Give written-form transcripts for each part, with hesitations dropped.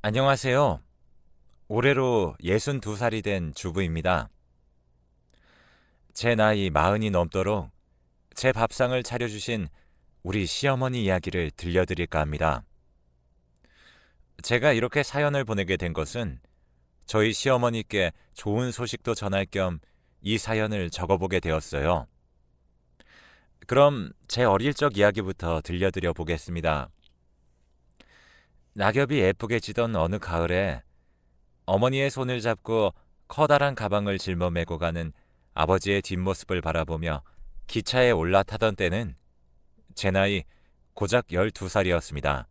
안녕하세요. 올해로 62살이 된 주부입니다. 제 나이 40이 넘도록 제 밥상을 차려주신 우리 시어머니 이야기를 들려드릴까 합니다. 제가 이렇게 사연을 보내게 된 것은 저희 시어머니께 좋은 소식도 전할 겸 이 사연을 적어보게 되었어요. 그럼 제 어릴 적 이야기부터 들려드려 보겠습니다. 낙엽이 예쁘게 지던 어느 가을에 어머니의 손을 잡고 커다란 가방을 짊어 메고 가는 아버지의 뒷모습을 바라보며 기차에 올라타던 때는 제 나이 고작 12살이었습니다.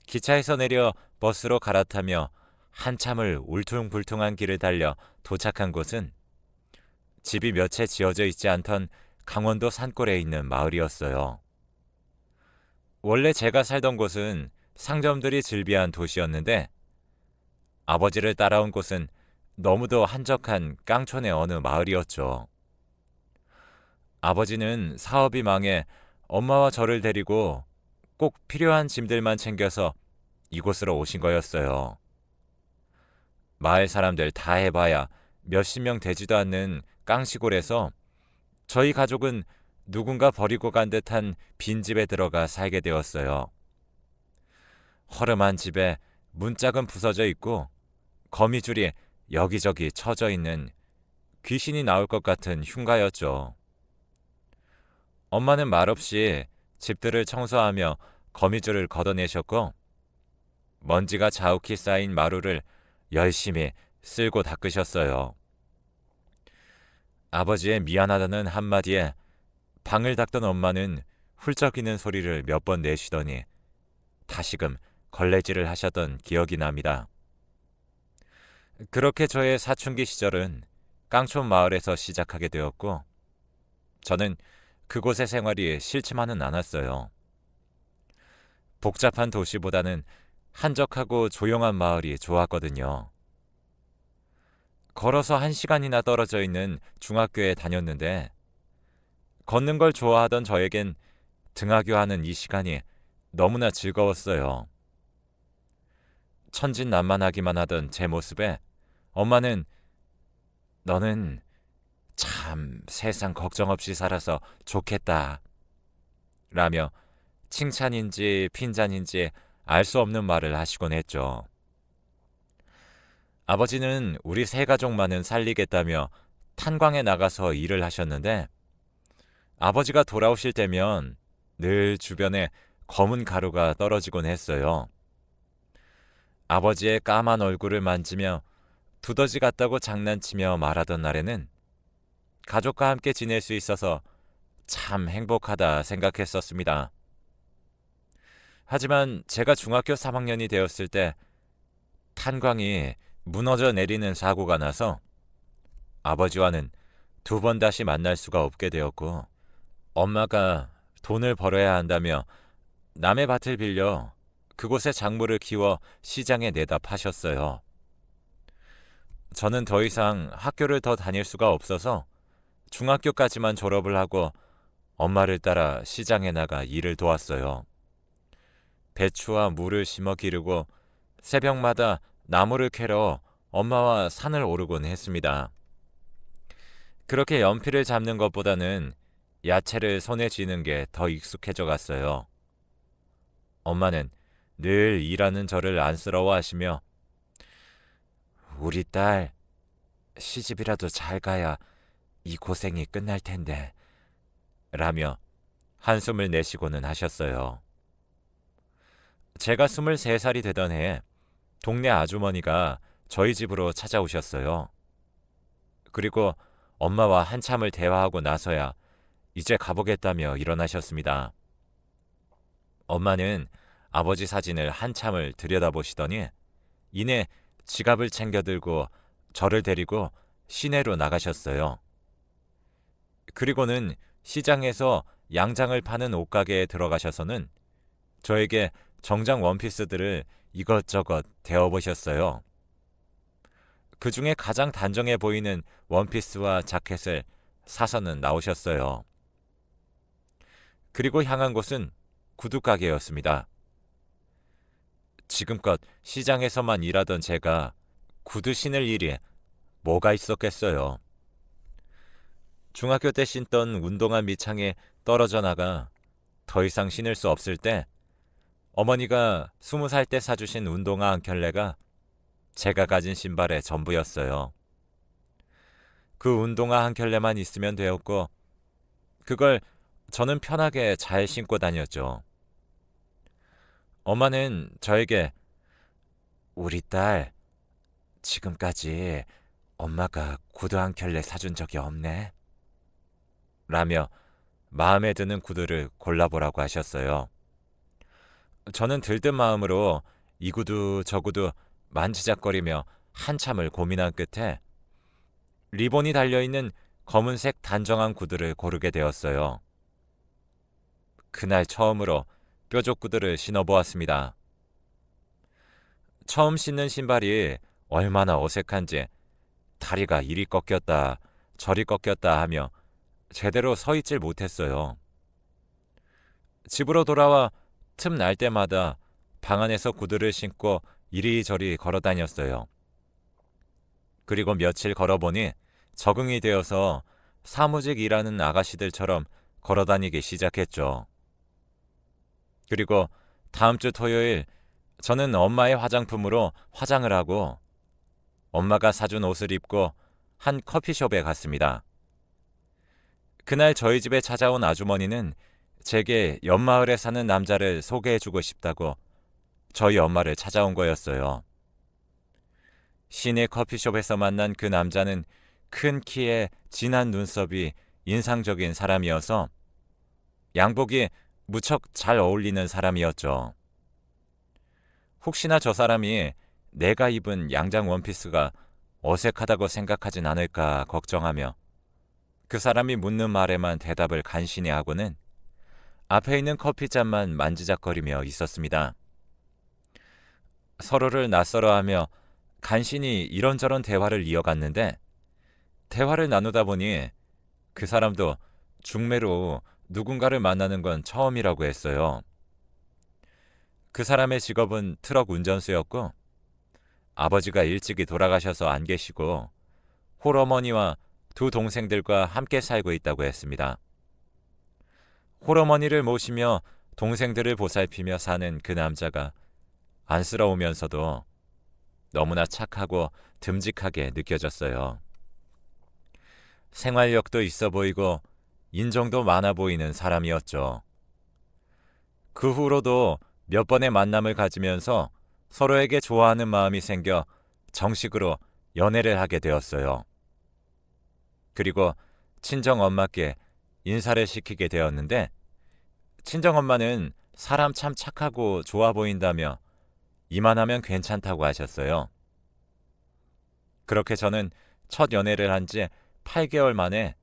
기차에서 내려 버스로 갈아타며 한참을 울퉁불퉁한 길을 달려 도착한 곳은 집이 몇 채 지어져 있지 않던 강원도 산골에 있는 마을이었어요. 원래 제가 살던 곳은 상점들이 즐비한 도시였는데 아버지를 따라온 곳은 너무도 한적한 깡촌의 어느 마을이었죠. 아버지는 사업이 망해 엄마와 저를 데리고 꼭 필요한 짐들만 챙겨서 이곳으로 오신 거였어요. 마을 사람들 다 해봐야 몇십 명 되지도 않는 깡시골에서 저희 가족은 누군가 버리고 간 듯한 빈집에 들어가 살게 되었어요. 허름한 집에 문짝은 부서져 있고 거미줄이 여기저기 쳐져 있는 귀신이 나올 것 같은 흉가였죠. 엄마는 말없이 집들을 청소하며 거미줄을 걷어내셨고 먼지가 자욱히 쌓인 마루를 열심히 쓸고 닦으셨어요. 아버지의 미안하다는 한마디에 방을 닦던 엄마는 훌쩍이는 소리를 몇 번 내쉬더니 다시금 걸레질을 하셨던 기억이 납니다. 그렇게 저의 사춘기 시절은 깡촌 마을에서 시작하게 되었고 저는 그곳의 생활이 싫지만은 않았어요. 복잡한 도시보다는 한적하고 조용한 마을이 좋았거든요. 걸어서 1시간이나 떨어져 있는 중학교에 다녔는데 걷는 걸 좋아하던 저에겐 등하교하는 이 시간이 너무나 즐거웠어요. 천진난만하기만 하던 제 모습에 엄마는 너는 참 세상 걱정 없이 살아서 좋겠다 라며 칭찬인지 핀잔인지 알 수 없는 말을 하시곤 했죠. 아버지는 우리 세 가족만은 살리겠다며 탄광에 나가서 일을 하셨는데 아버지가 돌아오실 때면 늘 주변에 검은 가루가 떨어지곤 했어요. 아버지의 까만 얼굴을 만지며 두더지 같다고 장난치며 말하던 날에는 가족과 함께 지낼 수 있어서 참 행복하다 생각했었습니다. 하지만 제가 중학교 3학년이 되었을 때 탄광이 무너져 내리는 사고가 나서 아버지와는 두 번 다시 만날 수가 없게 되었고 엄마가 돈을 벌어야 한다며 남의 밭을 빌려 그곳에 작물을 키워 시장에 내다 파셨어요. 저는 더 이상 학교를 더 다닐 수가 없어서 중학교까지만 졸업을 하고 엄마를 따라 시장에 나가 일을 도왔어요. 배추와 물을 심어 기르고 새벽마다 나무를 캐러 엄마와 산을 오르곤 했습니다. 그렇게 연필을 잡는 것보다는 야채를 손에 쥐는 게 더 익숙해져 갔어요. 엄마는 늘 일하는 저를 안쓰러워하시며 우리 딸 시집이라도 잘 가야 이 고생이 끝날 텐데 라며 한숨을 내쉬고는 하셨어요. 제가 23살이 되던 해에 동네 아주머니가 저희 집으로 찾아오셨어요. 그리고 엄마와 한참을 대화하고 나서야 이제 가보겠다며 일어나셨습니다. 엄마는 아버지 사진을 한참을 들여다보시더니 이내 지갑을 챙겨 들고 저를 데리고 시내로 나가셨어요. 그리고는 시장에서 양장을 파는 옷가게에 들어가셔서는 저에게 정장 원피스들을 이것저것 대어보셨어요. 그 중에 가장 단정해 보이는 원피스와 자켓을 사서는 나오셨어요. 그리고 향한 곳은 구두 가게였습니다. 지금껏 시장에서만 일하던 제가 구두 신을 일이 뭐가 있었겠어요. 중학교 때 신던 운동화 밑창에 떨어져 나가 더 이상 신을 수 없을 때 어머니가 20살 때 사주신 운동화 한 켤레가 제가 가진 신발의 전부였어요. 그 운동화 한 켤레만 있으면 되었고 그걸 저는 편하게 잘 신고 다녔죠. 엄마는 저에게 우리 딸 지금까지 엄마가 구두 한 켤레 사준 적이 없네 라며 마음에 드는 구두를 골라보라고 하셨어요. 저는 들뜬 마음으로 이 구두 저 구두 만지작거리며 한참을 고민한 끝에 리본이 달려있는 검은색 단정한 구두를 고르게 되었어요. 그날 처음으로 뾰족 구두를 신어보았습니다. 처음 신는 신발이 얼마나 어색한지 다리가 이리 꺾였다 저리 꺾였다 하며 제대로 서 있질 못했어요. 집으로 돌아와 틈날 때마다 방 안에서 구두를 신고 이리저리 걸어 다녔어요. 그리고 며칠 걸어보니 적응이 되어서 사무직 일하는 아가씨들처럼 걸어 다니기 시작했죠. 그리고 다음 주 토요일 저는 엄마의 화장품으로 화장을 하고 엄마가 사준 옷을 입고 한 커피숍에 갔습니다. 그날 저희 집에 찾아온 아주머니는 제게 옆마을에 사는 남자를 소개해주고 싶다고 저희 엄마를 찾아온 거였어요. 시내 커피숍에서 만난 그 남자는 큰 키에 진한 눈썹이 인상적인 사람이어서 양복이 무척 잘 어울리는 사람이었죠. 혹시나 저 사람이 내가 입은 양장 원피스가 어색하다고 생각하진 않을까 걱정하며 그 사람이 묻는 말에만 대답을 간신히 하고는 앞에 있는 커피잔만 만지작거리며 있었습니다. 서로를 낯설어하며 간신히 이런저런 대화를 이어갔는데 대화를 나누다 보니 그 사람도 중매로 누군가를 만나는 건 처음이라고 했어요. 그 사람의 직업은 트럭 운전수였고 아버지가 일찍이 돌아가셔서 안 계시고 홀어머니와 두 동생들과 함께 살고 있다고 했습니다. 홀어머니를 모시며 동생들을 보살피며 사는 그 남자가 안쓰러우면서도 너무나 착하고 듬직하게 느껴졌어요. 생활력도 있어 보이고 인정도 많아 보이는 사람이었죠. 그 후로도 몇 번의 만남을 가지면서 서로에게 좋아하는 마음이 생겨 정식으로 연애를 하게 되었어요. 그리고 친정엄마께 인사를 시키게 되었는데 친정엄마는 사람 참 착하고 좋아 보인다며 이만하면 괜찮다고 하셨어요. 그렇게 저는 첫 연애를 한 지 8개월 만에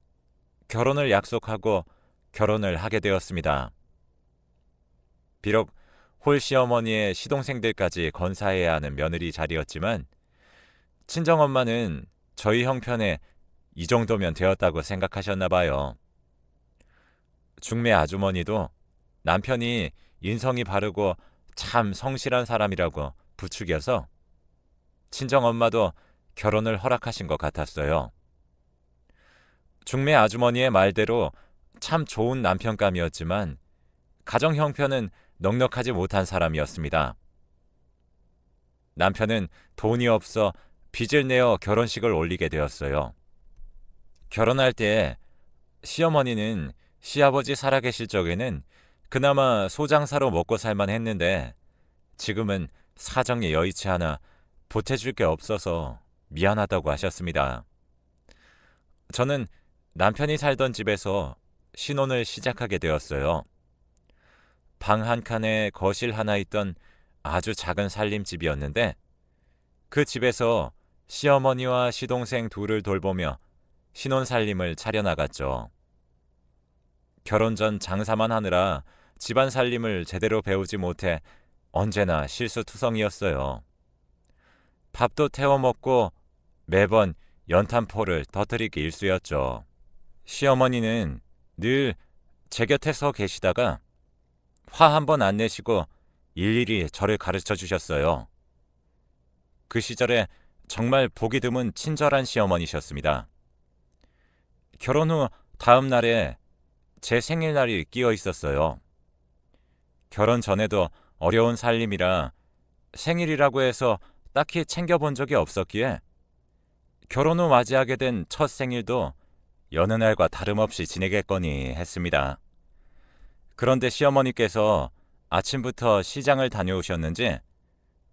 결혼을 약속하고 결혼을 하게 되었습니다. 비록 홀 시어머니의 시동생들까지 건사해야 하는 며느리 자리였지만 친정엄마는 저희 형편에 이 정도면 되었다고 생각하셨나 봐요. 중매 아주머니도 남편이 인성이 바르고 참 성실한 사람이라고 부추겨서 친정엄마도 결혼을 허락하신 것 같았어요. 중매 아주머니의 말대로 참 좋은 남편감이었지만 가정 형편은 넉넉하지 못한 사람이었습니다. 남편은 돈이 없어 빚을 내어 결혼식을 올리게 되었어요. 결혼할 때 시어머니는 시아버지 살아계실 적에는 그나마 소장사로 먹고 살만 했는데 지금은 사정이 여의치 않아 보태줄 게 없어서 미안하다고 하셨습니다. 저는 남편이 살던 집에서 신혼을 시작하게 되었어요. 방 한 칸에 거실 하나 있던 아주 작은 살림집이었는데 그 집에서 시어머니와 시동생 둘을 돌보며 신혼살림을 차려나갔죠. 결혼 전 장사만 하느라 집안 살림을 제대로 배우지 못해 언제나 실수투성이었어요. 밥도 태워 먹고 매번 연탄포를 터뜨리기 일쑤였죠. 시어머니는 늘 제 곁에 서 계시다가 화 한 번 안 내시고 일일이 저를 가르쳐 주셨어요. 그 시절에 정말 보기 드문 친절한 시어머니셨습니다. 결혼 후 다음 날에 제 생일날이 끼어 있었어요. 결혼 전에도 어려운 살림이라 생일이라고 해서 딱히 챙겨본 적이 없었기에 결혼 후 맞이하게 된 첫 생일도 여느 날과 다름없이 지내겠거니 했습니다. 그런데 시어머니께서 아침부터 시장을 다녀오셨는지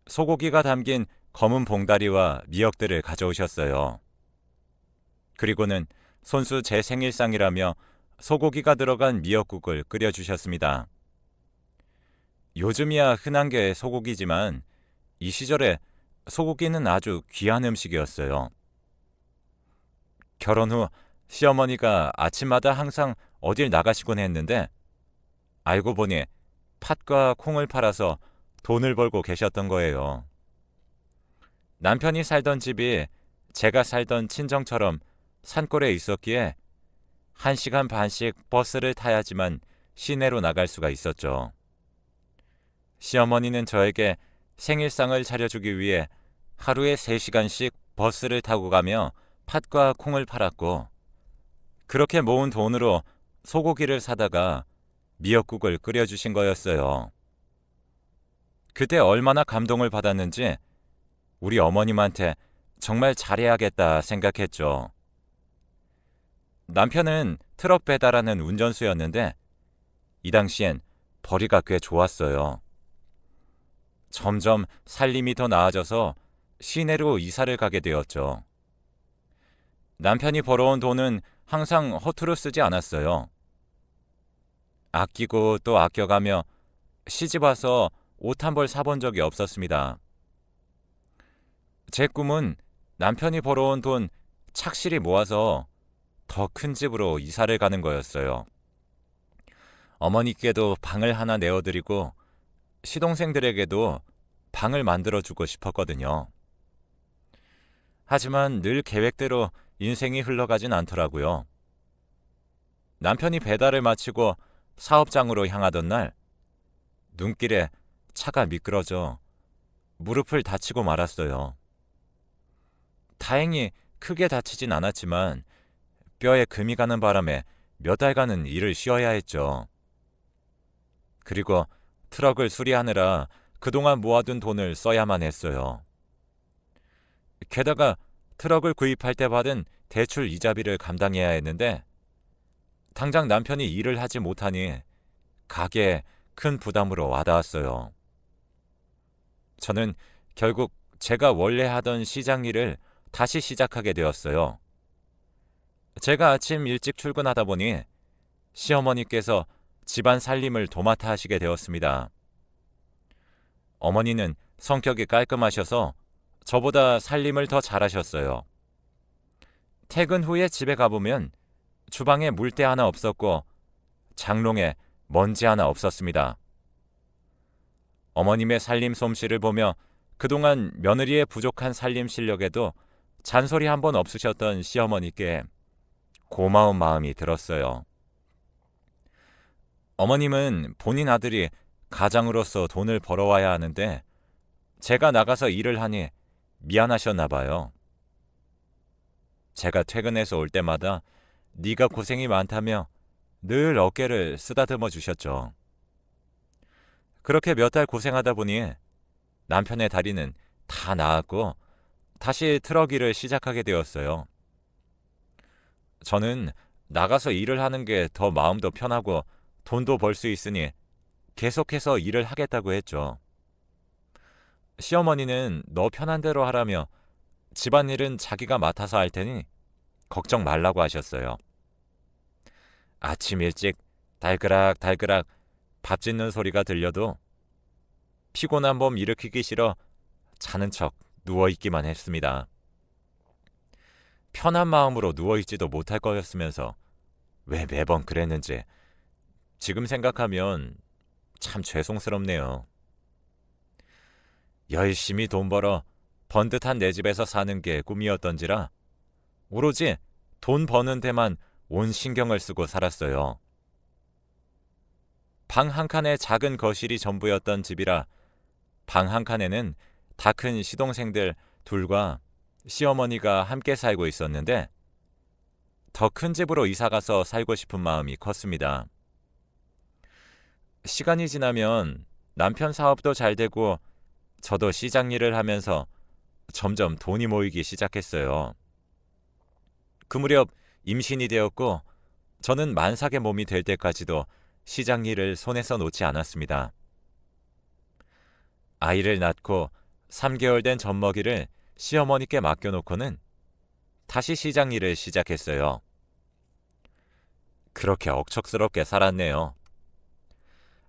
소고기가 담긴 검은 봉다리와 미역들을 가져오셨어요. 그리고는 손수 제 생일상이라며 소고기가 들어간 미역국을 끓여주셨습니다. 요즘이야 흔한 게 소고기지만 이 시절에 소고기는 아주 귀한 음식이었어요. 결혼 후 시어머니가 아침마다 항상 어딜 나가시곤 했는데 알고 보니 팥과 콩을 팔아서 돈을 벌고 계셨던 거예요. 남편이 살던 집이 제가 살던 친정처럼 산골에 있었기에 1시간 반씩 버스를 타야지만 시내로 나갈 수가 있었죠. 시어머니는 저에게 생일상을 차려주기 위해 하루에 3시간씩 버스를 타고 가며 팥과 콩을 팔았고 그렇게 모은 돈으로 소고기를 사다가 미역국을 끓여주신 거였어요. 그때 얼마나 감동을 받았는지 우리 어머님한테 정말 잘해야겠다 생각했죠. 남편은 트럭 배달하는 운전수였는데 이 당시엔 벌이가 꽤 좋았어요. 점점 살림이 더 나아져서 시내로 이사를 가게 되었죠. 남편이 벌어온 돈은 항상 허투루 쓰지 않았어요. 아끼고 또 아껴가며 시집 와서 옷 한 벌 사본 적이 없었습니다. 제 꿈은 남편이 벌어온 돈 착실히 모아서 더 큰 집으로 이사를 가는 거였어요. 어머니께도 방을 하나 내어드리고 시동생들에게도 방을 만들어주고 싶었거든요. 하지만 늘 계획대로 인생이 흘러가진 않더라고요. 남편이 배달을 마치고 사업장으로 향하던 날 눈길에 차가 미끄러져 무릎을 다치고 말았어요. 다행히 크게 다치진 않았지만 뼈에 금이 가는 바람에 몇 달간은 일을 쉬어야 했죠. 그리고 트럭을 수리하느라 그동안 모아둔 돈을 써야만 했어요. 게다가 트럭을 구입할 때 받은 대출 이자비를 감당해야 했는데 당장 남편이 일을 하지 못하니 가게에 큰 부담으로 와닿았어요. 저는 결국 제가 원래 하던 시장 일을 다시 시작하게 되었어요. 제가 아침 일찍 출근하다 보니 시어머니께서 집안 살림을 도맡아 하시게 되었습니다. 어머니는 성격이 깔끔하셔서 저보다 살림을 더 잘하셨어요. 퇴근 후에 집에 가보면 주방에 물때 하나 없었고 장롱에 먼지 하나 없었습니다. 어머님의 살림 솜씨를 보며 그동안 며느리의 부족한 살림 실력에도 잔소리 한 번 없으셨던 시어머니께 고마운 마음이 들었어요. 어머님은 본인 아들이 가장으로서 돈을 벌어와야 하는데 제가 나가서 일을 하니 미안하셨나 봐요. 제가 퇴근해서 올 때마다 네가 고생이 많다며 늘 어깨를 쓰다듬어 주셨죠. 그렇게 몇 달 고생하다 보니 남편의 다리는 다 나았고 다시 트럭 일을 시작하게 되었어요. 저는 나가서 일을 하는 게 더 마음도 편하고 돈도 벌 수 있으니 계속해서 일을 하겠다고 했죠. 시어머니는 너 편한 대로 하라며 집안일은 자기가 맡아서 할 테니 걱정 말라고 하셨어요. 아침 일찍 달그락달그락 밥 짓는 소리가 들려도 피곤한 몸 일으키기 싫어 자는 척 누워있기만 했습니다. 편한 마음으로 누워있지도 못할 거였으면서 왜 매번 그랬는지 지금 생각하면 참 죄송스럽네요. 열심히 돈 벌어 번듯한 내 집에서 사는 게 꿈이었던지라 오로지 돈 버는 데만 온 신경을 쓰고 살았어요. 방 한 칸에 작은 거실이 전부였던 집이라 방 한 칸에는 다 큰 시동생들 둘과 시어머니가 함께 살고 있었는데 더 큰 집으로 이사가서 살고 싶은 마음이 컸습니다. 시간이 지나면 남편 사업도 잘 되고 저도 시장 일을 하면서 점점 돈이 모이기 시작했어요. 그 무렵 임신이 되었고 저는 만삭의 몸이 될 때까지도 시장 일을 손에서 놓지 않았습니다. 아이를 낳고 3개월 된 젖먹이를 시어머니께 맡겨놓고는 다시 시장 일을 시작했어요. 그렇게 억척스럽게 살았네요.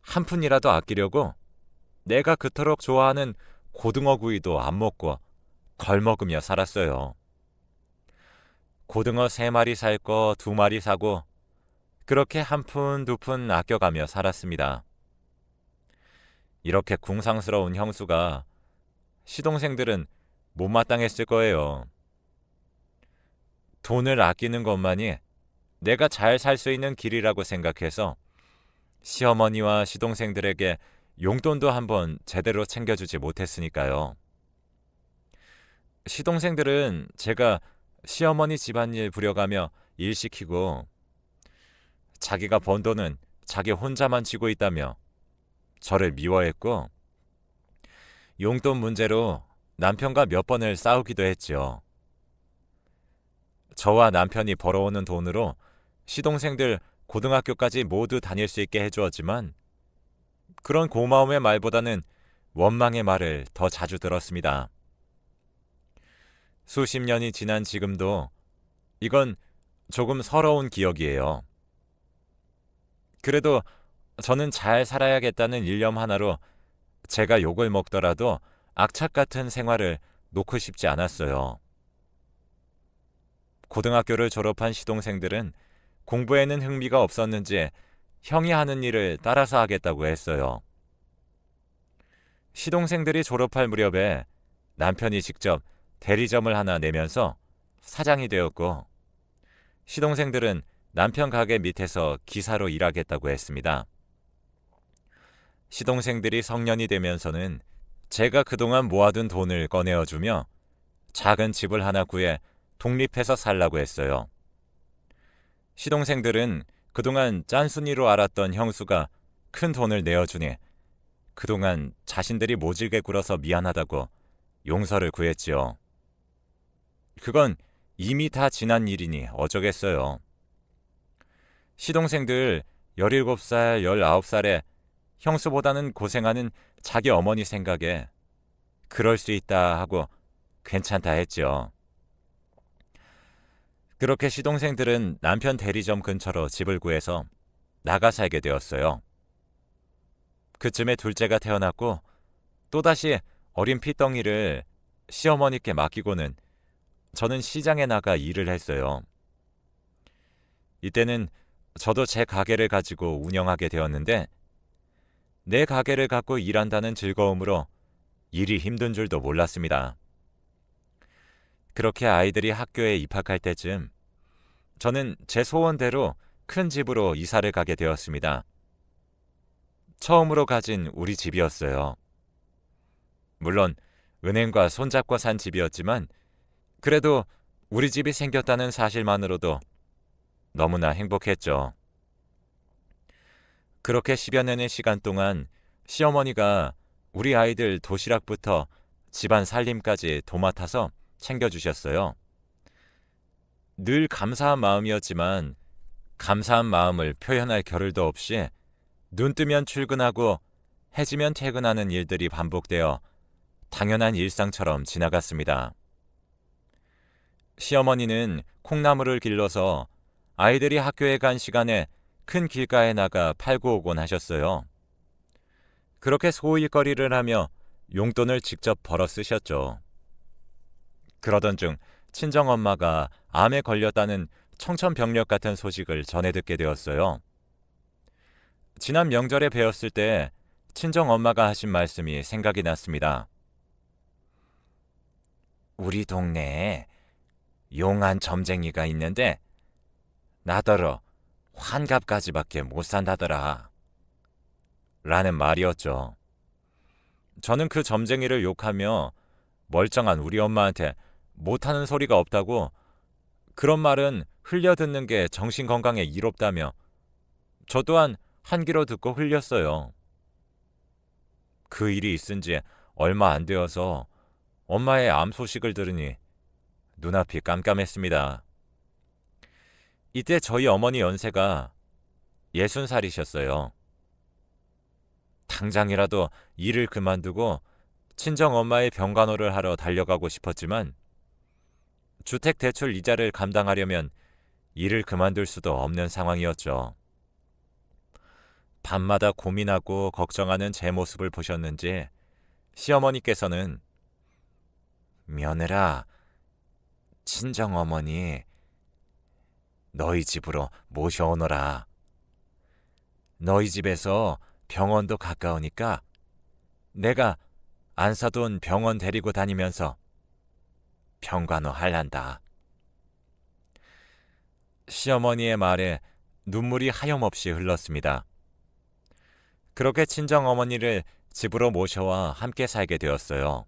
한 푼이라도 아끼려고 내가 그토록 좋아하는 고등어 구이도 안 먹고 걸먹으며 살았어요. 고등어 3마리 살 거 2마리 사고 그렇게 한 푼, 2푼 아껴가며 살았습니다. 이렇게 궁상스러운 형수가 시동생들은 못마땅했을 거예요. 돈을 아끼는 것만이 내가 잘 살 수 있는 길이라고 생각해서 시어머니와 시동생들에게 용돈도 한번 제대로 챙겨주지 못했으니까요. 시동생들은 제가 시어머니 집안일 부려가며 일 시키고 자기가 번 돈은 자기 혼자만 쥐고 있다며 저를 미워했고 용돈 문제로 남편과 몇 번을 싸우기도 했죠. 저와 남편이 벌어오는 돈으로 시동생들 고등학교까지 모두 다닐 수 있게 해주었지만 그런 고마움의 말보다는 원망의 말을 더 자주 들었습니다. 수십 년이 지난 지금도 이건 조금 서러운 기억이에요. 그래도 저는 잘 살아야겠다는 일념 하나로 제가 욕을 먹더라도 악착 같은 생활을 놓고 싶지 않았어요. 고등학교를 졸업한 시동생들은 공부에는 흥미가 없었는지 형이 하는 일을 따라서 하겠다고 했어요. 시동생들이 졸업할 무렵에 남편이 직접 대리점을 하나 내면서 사장이 되었고 시동생들은 남편 가게 밑에서 기사로 일하겠다고 했습니다. 시동생들이 성년이 되면서는 제가 그동안 모아둔 돈을 꺼내어주며 작은 집을 하나 구해 독립해서 살라고 했어요. 시동생들은 그동안 짠순이로 알았던 형수가 큰 돈을 내어주니 그동안 자신들이 모질게 굴어서 미안하다고 용서를 구했지요. 그건 이미 다 지난 일이니 어쩌겠어요. 시동생들 17살, 19살에 형수보다는 고생하는 자기 어머니 생각에 그럴 수 있다 하고 괜찮다 했죠. 그렇게 시동생들은 남편 대리점 근처로 집을 구해서 나가 살게 되었어요. 그쯤에 둘째가 태어났고 또다시 어린 피덩이를 시어머니께 맡기고는 저는 시장에 나가 일을 했어요. 이때는 저도 제 가게를 가지고 운영하게 되었는데 내 가게를 갖고 일한다는 즐거움으로 일이 힘든 줄도 몰랐습니다. 그렇게 아이들이 학교에 입학할 때쯤 저는 제 소원대로 큰 집으로 이사를 가게 되었습니다. 처음으로 가진 우리 집이었어요. 물론 은행과 손잡고 산 집이었지만 그래도 우리 집이 생겼다는 사실만으로도 너무나 행복했죠. 그렇게 10여 년의 시간 동안 시어머니가 우리 아이들 도시락부터 집안 살림까지 도맡아서 챙겨주셨어요. 늘 감사한 마음이었지만 감사한 마음을 표현할 겨를도 없이 눈 뜨면 출근하고 해지면 퇴근하는 일들이 반복되어 당연한 일상처럼 지나갔습니다. 시어머니는 콩나물을 길러서 아이들이 학교에 간 시간에 큰 길가에 나가 팔고 오곤 하셨어요. 그렇게 소일거리를 하며 용돈을 직접 벌어 쓰셨죠. 그러던 중 친정엄마가 암에 걸렸다는 청천벽력 같은 소식을 전해 듣게 되었어요. 지난 명절에 뵈었을 때 친정엄마가 하신 말씀이 생각이 났습니다. 우리 동네에 용한 점쟁이가 있는데 나더러 환갑까지밖에 못 산다더라. 라는 말이었죠. 저는 그 점쟁이를 욕하며 멀쩡한 우리 엄마한테 못하는 소리가 없다고, 그런 말은 흘려듣는 게 정신 건강에 이롭다며 저 또한 한 귀로 듣고 흘렸어요. 그 일이 있은 지 얼마 안 되어서 엄마의 암 소식을 들으니 눈앞이 깜깜했습니다. 이때 저희 어머니 연세가 60살이셨어요. 당장이라도 일을 그만두고 친정엄마의 병간호를 하러 달려가고 싶었지만 주택대출 이자를 감당하려면 일을 그만둘 수도 없는 상황이었죠. 밤마다 고민하고 걱정하는 제 모습을 보셨는지 시어머니께서는 며느라, 친정어머니 너희 집으로 모셔오너라. 너희 집에서 병원도 가까우니까 내가 안 사돈 병원 데리고 다니면서 병간호 할란다. 시어머니의 말에 눈물이 하염없이 흘렀습니다. 그렇게 친정어머니를 집으로 모셔와 함께 살게 되었어요.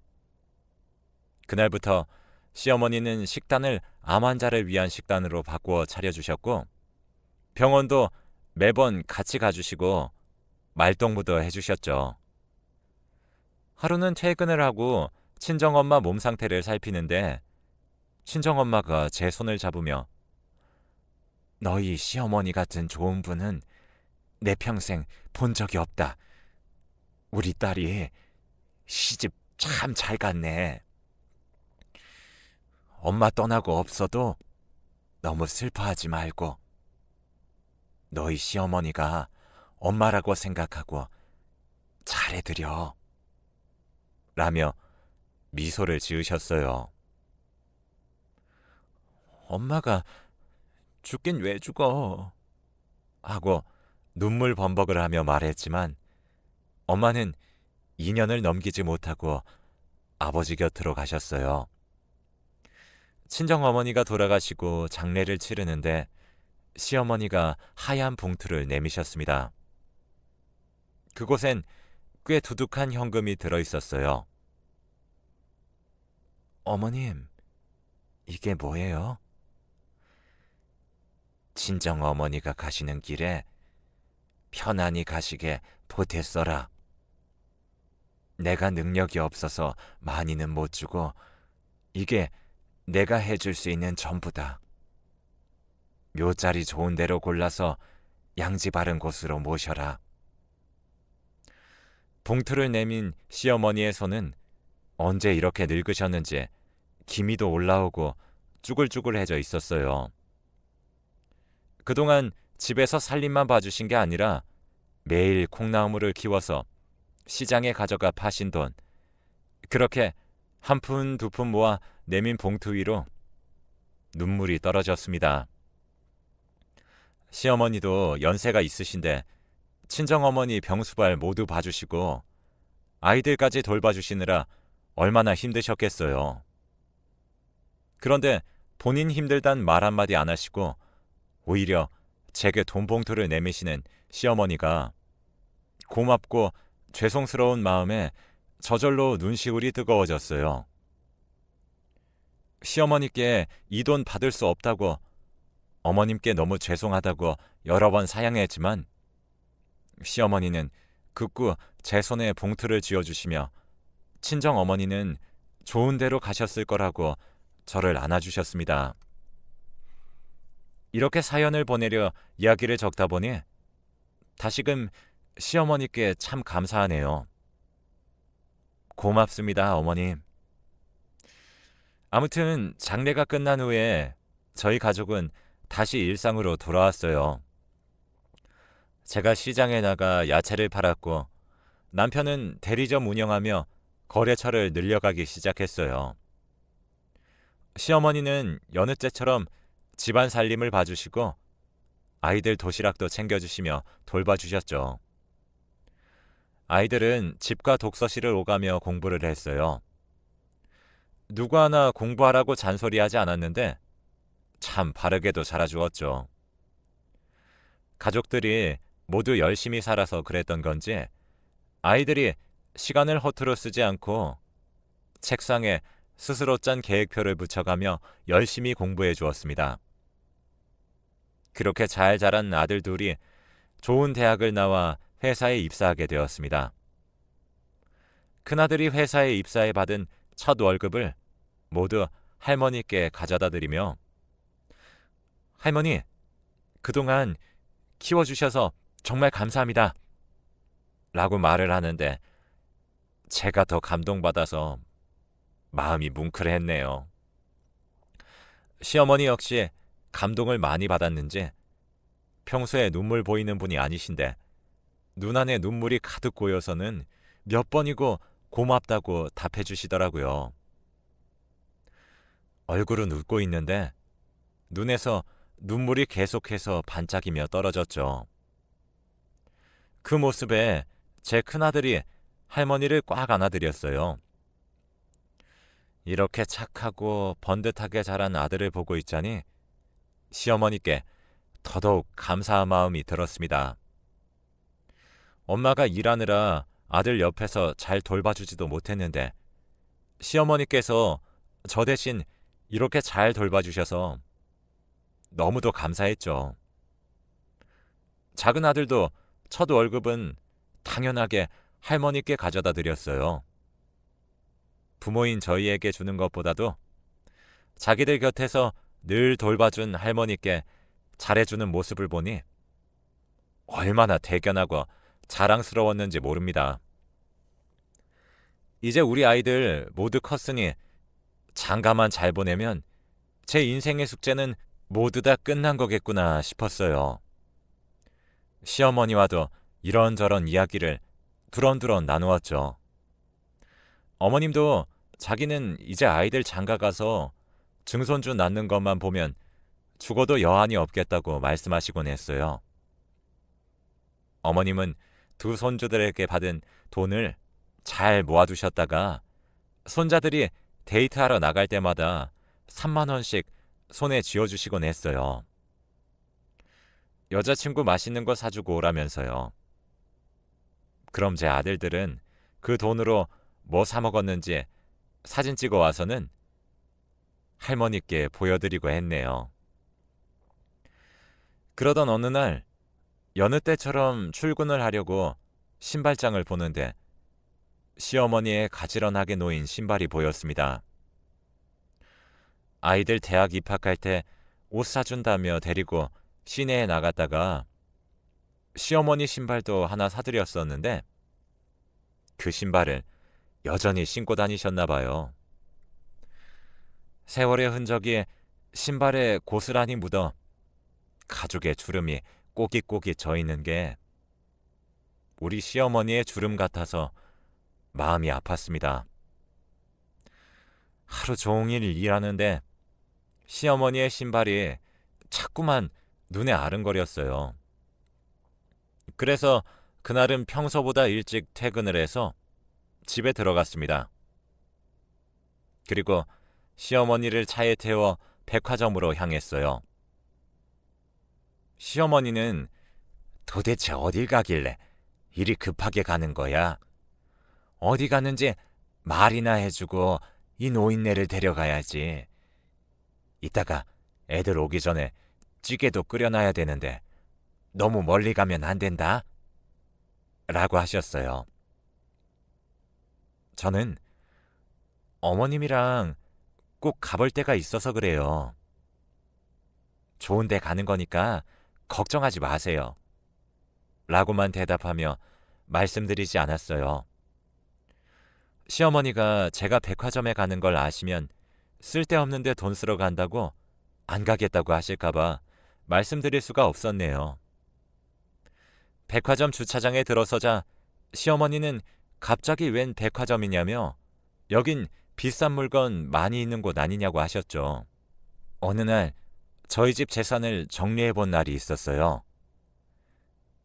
그날부터 시어머니는 식단을 암 환자를 위한 식단으로 바꾸어 차려주셨고 병원도 매번 같이 가주시고 말동무도 해주셨죠. 하루는 퇴근을 하고 친정엄마 몸 상태를 살피는데 친정엄마가 제 손을 잡으며 너희 시어머니 같은 좋은 분은 내 평생 본 적이 없다. 우리 딸이 시집 참 잘 갔네. 엄마 떠나고 없어도 너무 슬퍼하지 말고 너희 시어머니가 엄마라고 생각하고 잘해드려. 라며 미소를 지으셨어요. 엄마가 죽긴 왜 죽어? 하고 눈물 범벅을 하며 말했지만 엄마는 2년을 넘기지 못하고 아버지 곁으로 가셨어요. 친정어머니가 돌아가시고 장례를 치르는데 시어머니가 하얀 봉투를 내미셨습니다. 그곳엔 꽤 두둑한 현금이 들어있었어요. 어머님, 이게 뭐예요? 친정어머니가 가시는 길에 편안히 가시게 보탰어라. 내가 능력이 없어서 많이는 못 주고 이게 내가 해줄 수 있는 전부다. 묘자리 좋은 데로 골라서 양지 바른 곳으로 모셔라. 봉투를 내민 시어머니의 손은 언제 이렇게 늙으셨는지 기미도 올라오고 쭈글쭈글해져 있었어요. 그동안 집에서 살림만 봐주신 게 아니라 매일 콩나물을 키워서 시장에 가져가 파신 돈, 그렇게 한 푼 두 푼 모아 내민 봉투 위로 눈물이 떨어졌습니다. 시어머니도 연세가 있으신데 친정어머니 병수발 모두 봐주시고 아이들까지 돌봐주시느라 얼마나 힘드셨겠어요. 그런데 본인 힘들단 말 한마디 안 하시고 오히려 제게 돈 봉투를 내미시는 시어머니가 고맙고 죄송스러운 마음에 저절로 눈시울이 뜨거워졌어요. 시어머니께 이 돈 받을 수 없다고, 어머님께 너무 죄송하다고 여러 번 사양했지만 시어머니는 극구 제 손에 봉투를 쥐어주시며 친정어머니는 좋은 데로 가셨을 거라고 저를 안아주셨습니다. 이렇게 사연을 보내려 이야기를 적다 보니 다시금 시어머니께 참 감사하네요. 고맙습니다, 어머님. 아무튼 장례가 끝난 후에 저희 가족은 다시 일상으로 돌아왔어요. 제가 시장에 나가 야채를 팔았고 남편은 대리점 운영하며 거래처를 늘려가기 시작했어요. 시어머니는 여느 때처럼 집안 살림을 봐주시고 아이들 도시락도 챙겨주시며 돌봐주셨죠. 아이들은 집과 독서실을 오가며 공부를 했어요. 누구 하나 공부하라고 잔소리하지 않았는데 참 바르게도 자라주었죠. 가족들이 모두 열심히 살아서 그랬던 건지 아이들이 시간을 허투루 쓰지 않고 책상에 스스로 짠 계획표를 붙여가며 열심히 공부해 주었습니다. 그렇게 잘 자란 아들 둘이 좋은 대학을 나와 회사에 입사하게 되었습니다. 큰아들이 회사에 입사해 받은 첫 월급을 모두 할머니께 가져다 드리며 할머니, 그동안 키워주셔서 정말 감사합니다. 라고 말을 하는데 제가 더 감동받아서 마음이 뭉클했네요. 시어머니 역시 감동을 많이 받았는지 평소에 눈물 보이는 분이 아니신데 눈 안에 눈물이 가득 고여서는 몇 번이고 고맙다고 답해 주시더라고요. 얼굴은 웃고 있는데 눈에서 눈물이 계속해서 반짝이며 떨어졌죠. 그 모습에 제 큰아들이 할머니를 꽉 안아드렸어요. 이렇게 착하고 번듯하게 자란 아들을 보고 있자니 시어머니께 더더욱 감사한 마음이 들었습니다. 엄마가 일하느라 아들 옆에서 잘 돌봐주지도 못했는데 시어머니께서 저 대신 이렇게 잘 돌봐주셔서 너무도 감사했죠. 작은 아들도 첫 월급은 당연하게 할머니께 가져다 드렸어요. 부모인 저희에게 주는 것보다도 자기들 곁에서 늘 돌봐준 할머니께 잘해주는 모습을 보니 얼마나 대견하고 자랑스러웠는지 모릅니다. 이제 우리 아이들 모두 컸으니 장가만 잘 보내면 제 인생의 숙제는 모두 다 끝난 거겠구나 싶었어요. 시어머니와도 이런저런 이야기를 두런두런 나누었죠. 어머님도 자기는 이제 아이들 장가 가서 증손주 낳는 것만 보면 죽어도 여한이 없겠다고 말씀하시곤 했어요. 어머님은 두 손주들에게 받은 돈을 잘 모아두셨다가 손자들이 데이트하러 나갈 때마다 3만 원씩 손에 쥐어주시곤 했어요. 여자친구 맛있는 거 사주고 오라면서요. 그럼 제 아들들은 그 돈으로 뭐 사 먹었는지 사진 찍어 와서는 할머니께 보여드리고 했네요. 그러던 어느 날 여느 때처럼 출근을 하려고 신발장을 보는데 시어머니의 가지런하게 놓인 신발이 보였습니다. 아이들 대학 입학할 때 옷 사준다며 데리고 시내에 나갔다가 시어머니 신발도 하나 사드렸었는데 그 신발을 여전히 신고 다니셨나 봐요. 세월의 흔적이 신발에 고스란히 묻어 가죽의 주름이 꼬깃꼬깃 져 있는 게 우리 시어머니의 주름 같아서 마음이 아팠습니다. 하루 종일 일하는데 시어머니의 신발이 자꾸만 눈에 아른거렸어요. 그래서 그날은 평소보다 일찍 퇴근을 해서 집에 들어갔습니다. 그리고 시어머니를 차에 태워 백화점으로 향했어요. 시어머니는 도대체 어딜 가길래 이리 급하게 가는 거야? 어디 가는지 말이나 해주고 이 노인네를 데려가야지. 이따가 애들 오기 전에 찌개도 끓여놔야 되는데 너무 멀리 가면 안 된다. 라고 하셨어요. 저는 어머님이랑 꼭 가볼 때가 있어서 그래요. 좋은 데 가는 거니까 걱정하지 마세요. 라고만 대답하며 말씀드리지 않았어요. 시어머니가 제가 백화점에 가는 걸 아시면 쓸데없는데 돈 쓰러 간다고 안 가겠다고 하실까봐 말씀드릴 수가 없었네요. 백화점 주차장에 들어서자 시어머니는 갑자기 웬 백화점이냐며 여긴 비싼 물건 많이 있는 곳 아니냐고 하셨죠. 어느 날 저희 집 재산을 정리해 본 날이 있었어요.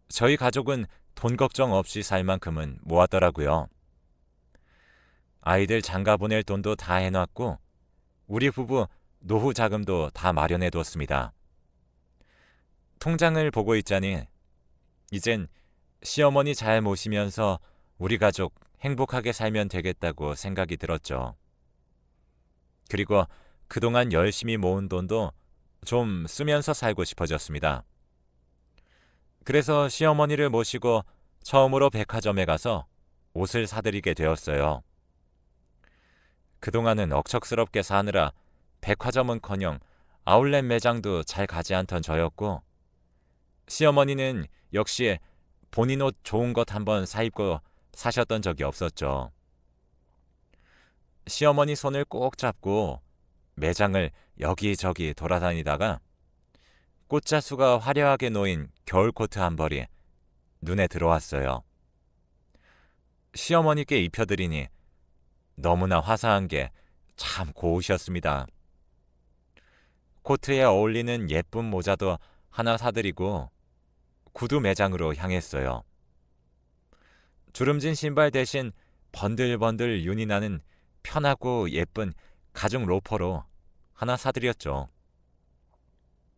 저희 가족은 돈 걱정 없이 살 만큼은 모았더라고요. 아이들 장가 보낼 돈도 다 해놨고 우리 부부 노후 자금도 다 마련해 뒀습니다. 통장을 보고 있자니 이젠 시어머니 잘 모시면서 우리 가족 행복하게 살면 되겠다고 생각이 들었죠. 그리고 그동안 열심히 모은 돈도 좀 쓰면서 살고 싶어졌습니다. 그래서 시어머니를 모시고 처음으로 백화점에 가서 옷을 사드리게 되었어요. 그동안은 억척스럽게 사느라 백화점은커녕 아울렛 매장도 잘 가지 않던 저였고, 시어머니는 역시 본인 옷 좋은 것 한번 사입고 사셨던 적이 없었죠. 시어머니 손을 꼭 잡고 매장을 여기저기 돌아다니다가 꽃자수가 화려하게 놓인 겨울 코트 한 벌이 눈에 들어왔어요. 시어머니께 입혀드리니 너무나 화사한 게 참 고우셨습니다. 코트에 어울리는 예쁜 모자도 하나 사드리고 구두 매장으로 향했어요. 주름진 신발 대신 번들번들 윤이 나는 편하고 예쁜 가죽 로퍼로 하나 사드렸죠.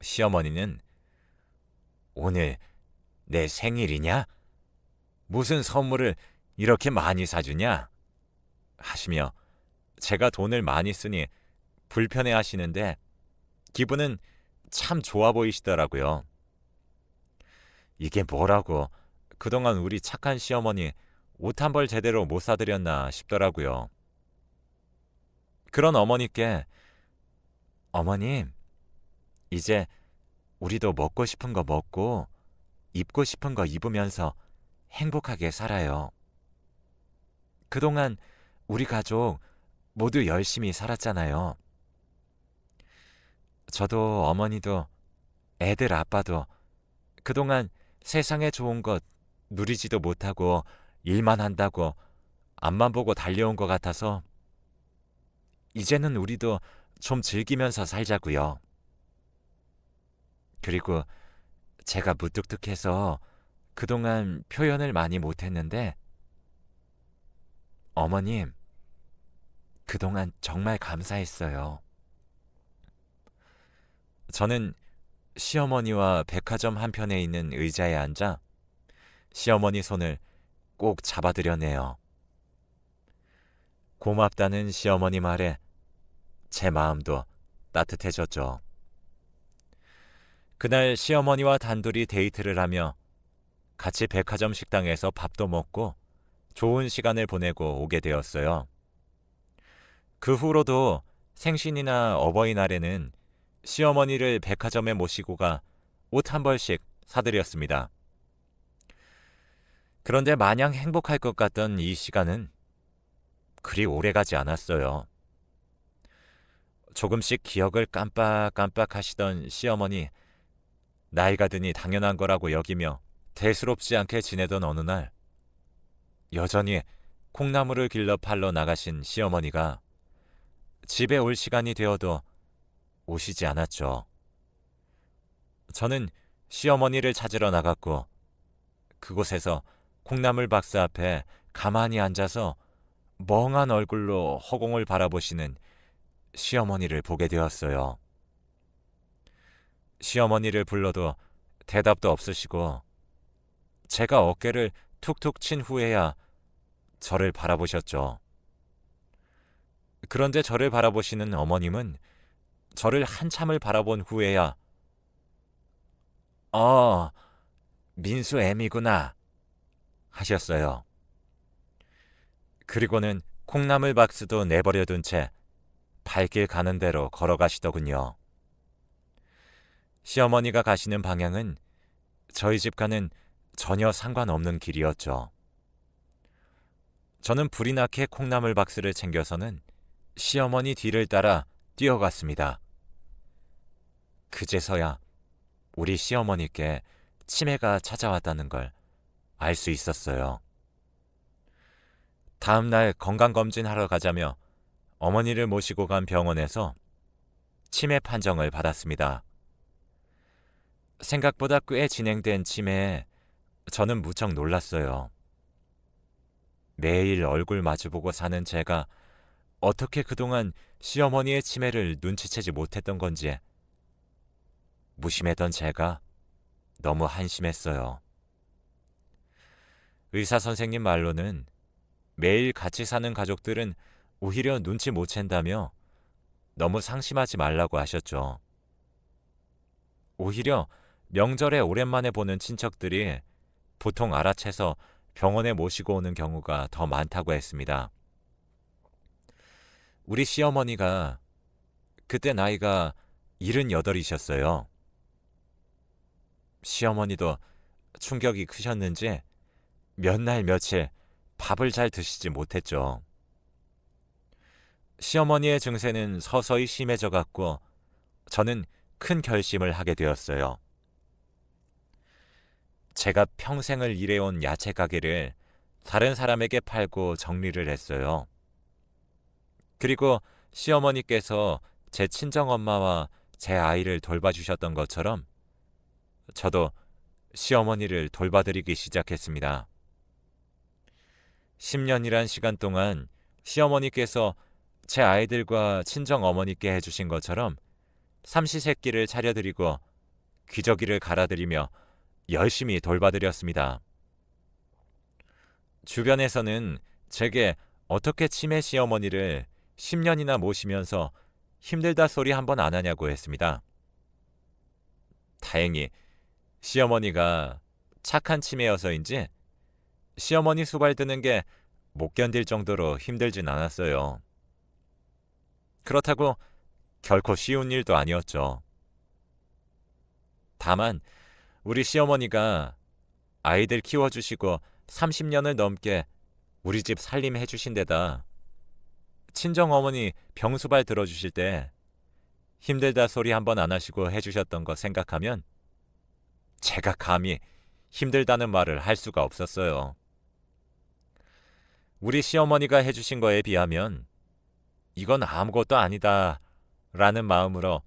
시어머니는 오늘 내 생일이냐? 무슨 선물을 이렇게 많이 사주냐? 하시며 제가 돈을 많이 쓰니 불편해 하시는데 기분은 참 좋아 보이시더라고요. 이게 뭐라고 그동안 우리 착한 시어머니 옷 한 벌 제대로 못 사드렸나 싶더라고요. 그런 어머니께 어머님, 이제 우리도 먹고 싶은 거 먹고 입고 싶은 거 입으면서 행복하게 살아요. 그동안 우리 가족 모두 열심히 살았잖아요. 저도 어머니도 애들 아빠도 그동안 세상에 좋은 것 누리지도 못하고 일만 한다고 앞만 보고 달려온 것 같아서 이제는 우리도 좀 즐기면서 살자고요. 그리고 제가 무뚝뚝해서 그동안 표현을 많이 못했는데 어머님, 그동안 정말 감사했어요. 저는 시어머니와 백화점 한편에 있는 의자에 앉아 시어머니 손을 꼭 잡아드려네요. 고맙다는 시어머니 말에 제 마음도 따뜻해졌죠. 그날 시어머니와 단둘이 데이트를 하며 같이 백화점 식당에서 밥도 먹고 좋은 시간을 보내고 오게 되었어요. 그 후로도 생신이나 어버이날에는 시어머니를 백화점에 모시고 가 옷 한 벌씩 사드렸습니다. 그런데 마냥 행복할 것 같던 이 시간은 그리 오래가지 않았어요. 조금씩 기억을 깜빡깜빡 하시던 시어머니, 나이가 드니 당연한 거라고 여기며 대수롭지 않게 지내던 어느 날 여전히 콩나물을 길러 팔러 나가신 시어머니가 집에 올 시간이 되어도 오시지 않았죠. 저는 시어머니를 찾으러 나갔고 그곳에서 콩나물 박스 앞에 가만히 앉아서 멍한 얼굴로 허공을 바라보시는 시어머니를 보게 되었어요. 시어머니를 불러도 대답도 없으시고 제가 어깨를 툭툭 친 후에야 저를 바라보셨죠. 그런데 저를 바라보시는 어머님은 저를 한참을 바라본 후에야 민수 애미구나 하셨어요. 그리고는 콩나물 박스도 내버려둔 채 발길 가는 대로 걸어가시더군요. 시어머니가 가시는 방향은 저희 집과는 전혀 상관없는 길이었죠. 저는 불이 나게 콩나물 박스를 챙겨서는 시어머니 뒤를 따라 뛰어갔습니다. 그제서야 우리 시어머니께 치매가 찾아왔다는 걸 알 수 있었어요. 다음 날 건강검진하러 가자며 어머니를 모시고 간 병원에서 치매 판정을 받았습니다. 생각보다 꽤 진행된 치매에 저는 무척 놀랐어요. 매일 얼굴 마주보고 사는 제가 어떻게 그동안 시어머니의 치매를 눈치채지 못했던 건지 무심했던 제가 너무 한심했어요. 의사 선생님 말로는 매일 같이 사는 가족들은 오히려 눈치 못 챈다며 너무 상심하지 말라고 하셨죠. 오히려 명절에 오랜만에 보는 친척들이 보통 알아채서 병원에 모시고 오는 경우가 더 많다고 했습니다. 우리 시어머니가 그때 나이가 78이셨어요. 시어머니도 충격이 크셨는지 몇 날 며칠 밥을 잘 드시지 못했죠. 시어머니의 증세는 서서히 심해져 갔고 저는 큰 결심을 하게 되었어요. 제가 평생을 일해온 야채 가게를 다른 사람에게 팔고 정리를 했어요. 그리고 시어머니께서 제 친정엄마와 제 아이를 돌봐주셨던 것처럼 저도 시어머니를 돌봐드리기 시작했습니다. 10년이란 시간 동안 시어머니께서 제 아이들과 친정어머니께 해주신 것처럼 삼시세끼를 차려드리고 기저귀를 갈아드리며 열심히 돌봐드렸습니다. 주변에서는 제게 어떻게 치매 시어머니를 10년이나 모시면서 힘들다 소리 한 번 안 하냐고 했습니다. 다행히 시어머니가 착한 치매여서인지 시어머니 수발 드는 게 못 견딜 정도로 힘들진 않았어요. 그렇다고 결코 쉬운 일도 아니었죠. 다만 우리 시어머니가 아이들 키워주시고 30년을 넘게 우리 집 살림해 주신 데다 친정어머니 병수발 들어주실 때 힘들다 소리 한 번 안 하시고 해주셨던 거 생각하면 제가 감히 힘들다는 말을 할 수가 없었어요. 우리 시어머니가 해주신 거에 비하면 이건 아무것도 아니다 라는 마음으로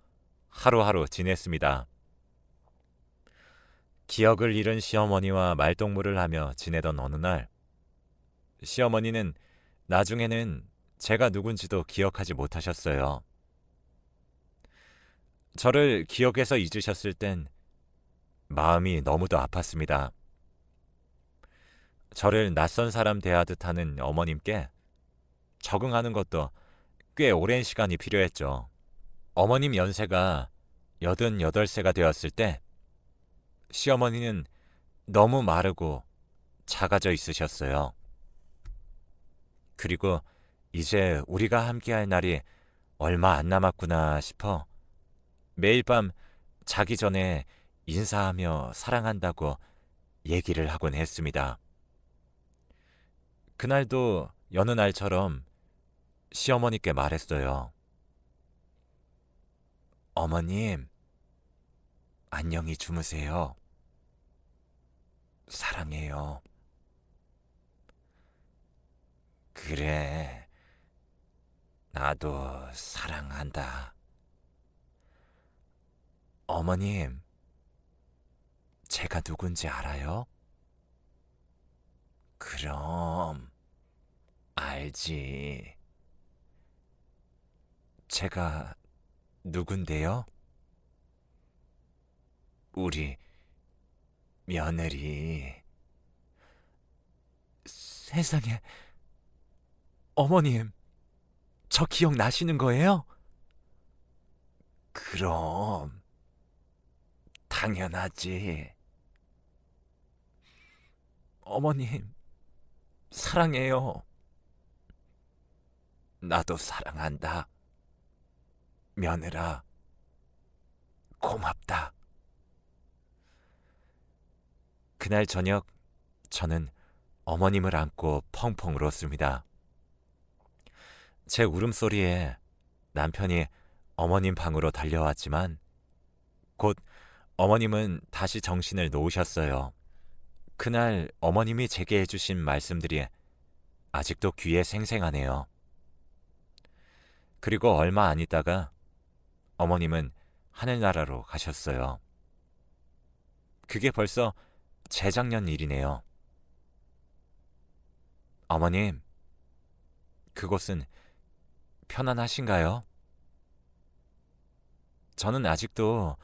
하루하루 지냈습니다. 기억을 잃은 시어머니와 말동무를 하며 지내던 어느 날 시어머니는 나중에는 제가 누군지도 기억하지 못하셨어요. 저를 기억해서 잊으셨을 땐 마음이 너무도 아팠습니다. 저를 낯선 사람 대하듯 하는 어머님께 적응하는 것도 꽤 오랜 시간이 필요했죠. 어머님 연세가 88세가 되었을 때 시어머니는 너무 마르고 작아져 있으셨어요. 그리고 이제 우리가 함께할 날이 얼마 안 남았구나 싶어 매일 밤 자기 전에 인사하며 사랑한다고 얘기를 하곤 했습니다. 그날도 여느 날처럼 시어머니께 말했어요. 어머님, 안녕히 주무세요. 사랑해요. 그래, 나도 사랑한다. 어머님, 제가 누군지 알아요? 그럼, 알지. 제가 누군데요? 우리 며느리. 세상에, 어머님, 저 기억나시는 거예요? 그럼, 당연하지. 어머님, 사랑해요. 나도 사랑한다. 며느라, 고맙다. 그날 저녁 저는 어머님을 안고 펑펑 울었습니다. 제 울음소리에 남편이 어머님 방으로 달려왔지만 곧 어머님은 다시 정신을 놓으셨어요. 그날 어머님이 제게 해주신 말씀들이 아직도 귀에 생생하네요. 그리고 얼마 안 있다가 어머님은 하늘나라로 가셨어요. 그게 벌써 재작년 일이네요. 어머님, 그곳은 편안하신가요? 저는 아직도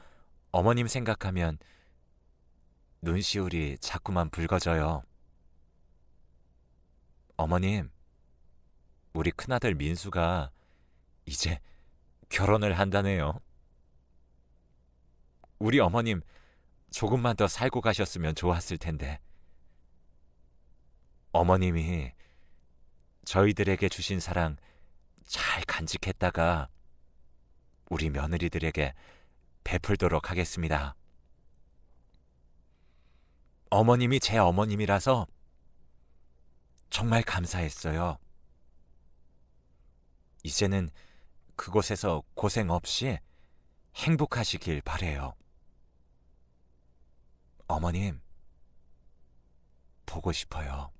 어머님 생각하면 눈시울이 자꾸만 붉어져요. 어머님, 우리 큰아들 민수가 이제 결혼을 한다네요. 우리 어머님 조금만 더 살고 가셨으면 좋았을 텐데. 어머님이 저희들에게 주신 사랑 잘 간직했다가 우리 며느리들에게 베풀도록 하겠습니다. 어머님이 제 어머님이라서 정말 감사했어요. 이제는 그곳에서 고생 없이 행복하시길 바래요. 어머님, 보고 싶어요.